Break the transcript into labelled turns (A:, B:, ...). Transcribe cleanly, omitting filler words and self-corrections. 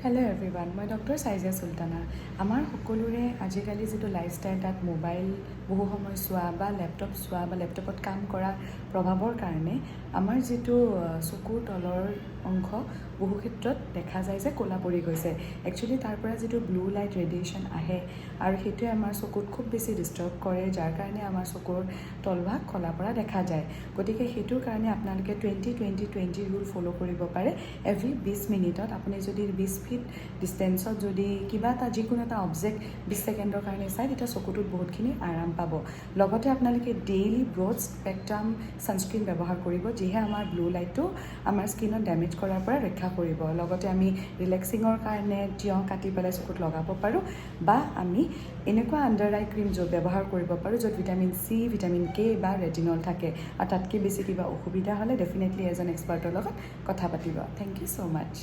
A: Hello' everyone, মই doctor চাইজা Sultana. আমাৰ সকলোৰে আজিকালি যিটো লাইফষ্টাইল, তাত মোবাইল বহু সময় চোৱা বা লেপটপ চোৱা বা লেপটপত কাম কৰা প্ৰভাৱৰ কাৰণে আমাৰ যিটো চকুৰ তলৰ অংশ বহু ক্ষেত্ৰত দেখা যায় যে ক'লা পৰি গৈছে। একচুৱেলি তাৰ পৰা যিটো ব্লু লাইট ৰেডিয়েশ্যন আহে আৰু সেইটোৱে আমাৰ চকুত খুব বেছি ডিষ্টাৰ্ব কৰে, যাৰ কাৰণে আমাৰ চকুৰ তলভাগ ক'লা পৰা দেখা যায়। গতিকে সেইটোৰ কাৰণে আপোনালোকে 20-20-20 ৰুল ফ'ল' কৰিব পাৰে। এভৰি 20 মিনিটত আপুনি যদি 20 ফিট ডিষ্টেঞ্চত যদি কিবা এটা যিকোনো এটা অবজেক্ট 20 ছেকেণ্ডৰ কাৰণে চায়, তেতিয়া চকুটোত বহুতখিনি আৰাম পাব। লগতে আপোনালোকে ডেইলি ব্ৰড স্পেক্ট্ৰাম ছানস্ক্ৰীন ব্যৱহাৰ কৰিব, যিহে আমাৰ ব্লু লাইটটো আমাৰ স্কিনত ডেমেজ কৰাৰ পৰা ৰক্ষা কৰিব। লগতে আমি ৰিলেক্সিঙৰ কাৰণে তিয়ঁহ কাটি পেলাই চকুত লগাব পাৰোঁ, বা আমি এনেকুৱা আণ্ডাৰ আই ক্ৰীম ব্যৱহাৰ কৰিব পাৰোঁ য'ত ভিটামিন চি, ভিটামিন কে বা ৰেটিনল থাকে। আৰু তাতকৈ বেছি কিবা অসুবিধা হ'লে ডেফিনেটলি এজন এক্সপাৰ্টৰ লগত কথা পাতিব। Thank you so' much.